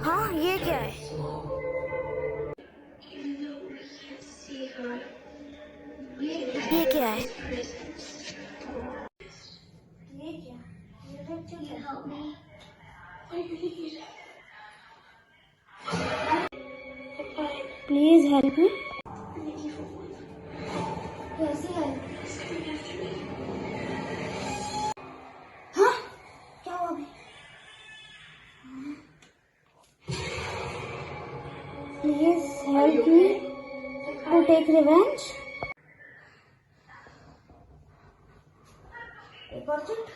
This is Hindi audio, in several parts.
हाँ, ये क्या है? ये क्या है? ये क्या? Please help me. कैसे हेल्प? हाँ, क्या हुआ अभी? Please help me to take revenge. Urgent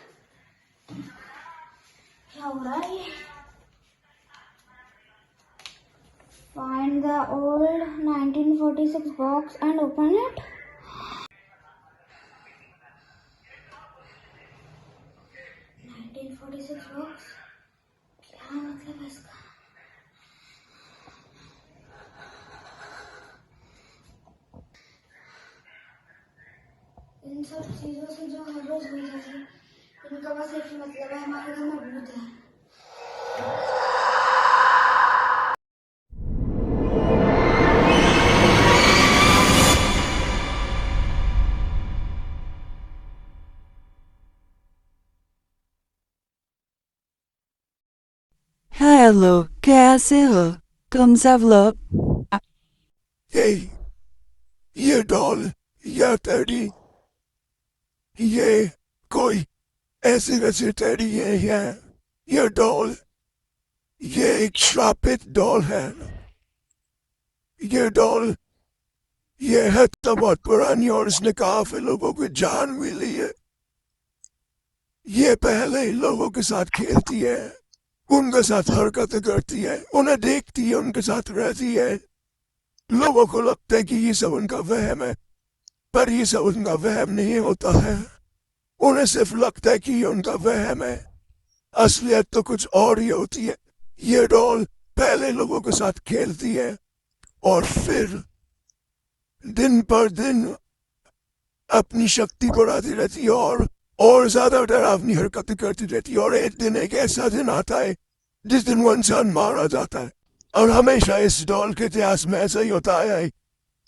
क्या हो रहा है ये? Find the old 1946 box and open it. 1946 box? क्या मतलब है इसका? इन सब चीजों से जो हर रोज हो जाती है, इनका बस एक ही मतलब है, हमारे घर में भूत है। हेलो, कैसे हो तुम सब लोग? ये डॉल या टेडी, ये कोई ऐसे वैसे टेडी है। ये डॉल, ये एक श्रापित डॉल है। ये डॉल, ये है तो बहुत पुरानी और इसने काफी लोगों की जान भी ली है। ये पहले ही लोगों के साथ खेलती है, उनके साथ हरकतें करती है, उन्हें देखती है, उनके साथ रहती है। लोगों को लगता है कि ये सब उनका वहम है, पर ये सब उनका वहम नहीं होता है। उन्हें सिर्फ लगता है कि ये उनका वहम है, असलियत तो कुछ और ही होती है। ये डॉल पहले लोगों के साथ खेलती है और फिर दिन पर दिन अपनी शक्ति बढ़ाती रहती है और ज्यादा डरावनी हरकतें करती रहती है। और एक दिन एक ऐसा दिन आता है जिस दिन वो इंसान मारा जाता है। और हमेशा इस डॉल के इतिहास में ऐसा ही होता है।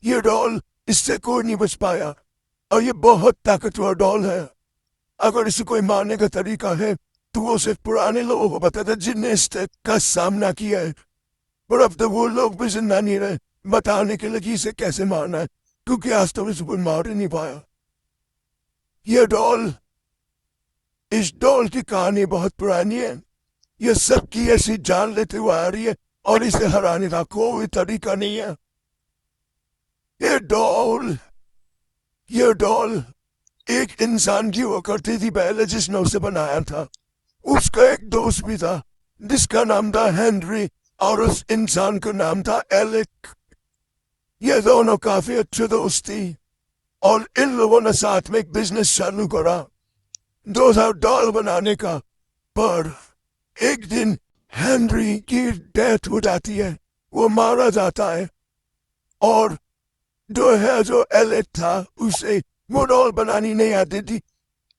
ये डॉल, इससे कोई नहीं बच पाया और ये बहुत ताकतवर डॉल है। अगर इसे कोई मारने का तरीका है तो वो सिर्फ पुराने लोगों को पता था जिनने इस का सामना किया है। पर अब तो वो लोग भी जिंदा नहीं रहे बताने के लिए कि इसे कैसे मारना है, क्योंकि आज तो इसे कोई मार ही नहीं पाया। ये डॉल, इस डॉल की कहानी बहुत पुरानी है। ये सबकी ऐसी जान लेते हुए आ रही है और इसे हराने का कोई तरीका नहीं है। ये डॉल एक इंसान की हुआ करती थी पहले जिसने उसे बनाया था। उसका एक दोस्त भी था जिसका नाम था हेनरी और उस इंसान का नाम था एलेक। ये दोनों काफी अच्छे दोस्त थी और इन लोगों ने साथ में एक बिजनेस चालू करा 2000 डॉलर बनाने का। पर एक दिन हेनरी की डेथ हो जाती है, वो मारा जाता है और जो एलेक था उसे वो डॉल बनानी नहीं आती थी।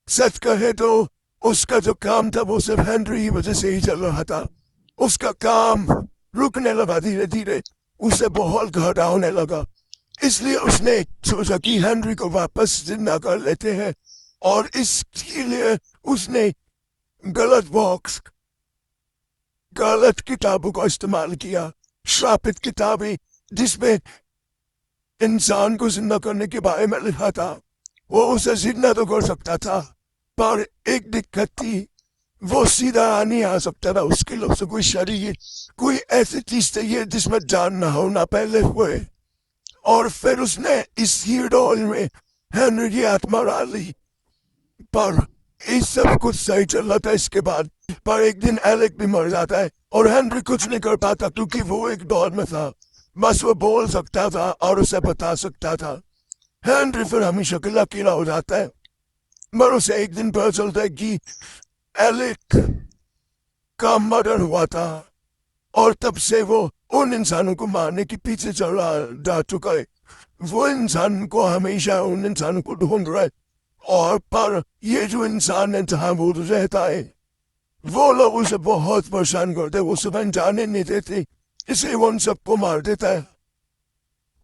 सच कहे तो उसका जो काम था वो सिर्फ हेनरी की वजह से ही चल रहा था। उसका काम रुकने लगा धीरे धीरे, उसे बहुत घाटा होने लगा। इसलिए उसने सोचा कि हेनरी को वापस जिंदा कर लेते हैं और इसके लिए उसने गलत किताबों का इस्तेमाल किया। श्रापित किताबें जिसमें इंसान को जिंदा करने के बारे में लिखा था। वो उसे जिंदा तो कर सकता था पर एक दिक्कत थी, वो सीधा नहीं आ सकता था। उसके लिए उसे कोई शरीर, कोई ऐसी चीज चाहिए जिसमें जान ना हो, ना पहले हुए। और फिर उसने इस डॉल में हेनरी की आत्मा डाली। पर इस सब कुछ सही चल रहा था इसके बाद। पर एक दिन एलेक भी मर जाता है और हेनरी कुछ नहीं कर पाता क्योंकि वो एक डॉल में था। बस वो बोल सकता था और उसे बता सकता था। हेनरी फिर हमेशा अकेला हो जाता है। पर उसे एक दिन पता चलता है कि एलेक का मर्डर हुआ था और तब से वो उन इंसानों को मारने के पीछे चल रहा जा चुका है। वो इंसान को हमेशा उन इंसानों को ढूंढ रहा है और पर ये जो इंसान है जहाँ वो रहता है, वो लोग उसे बहुत परेशान करते, वो सुबह जाने नहीं देते, इसलिए वो उन सबको मार देता है।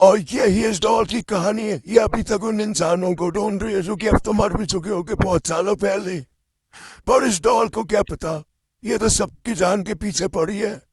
और यही इस डॉल की कहानी है। ये अभी तक उन इंसानों को ढूंढ रही है जो कि अब तो मर भी चुके होंगे बहुत सालों पहले। पर इस डॉल को क्या पता, ये तो सबकी जान के पीछे पड़ी है।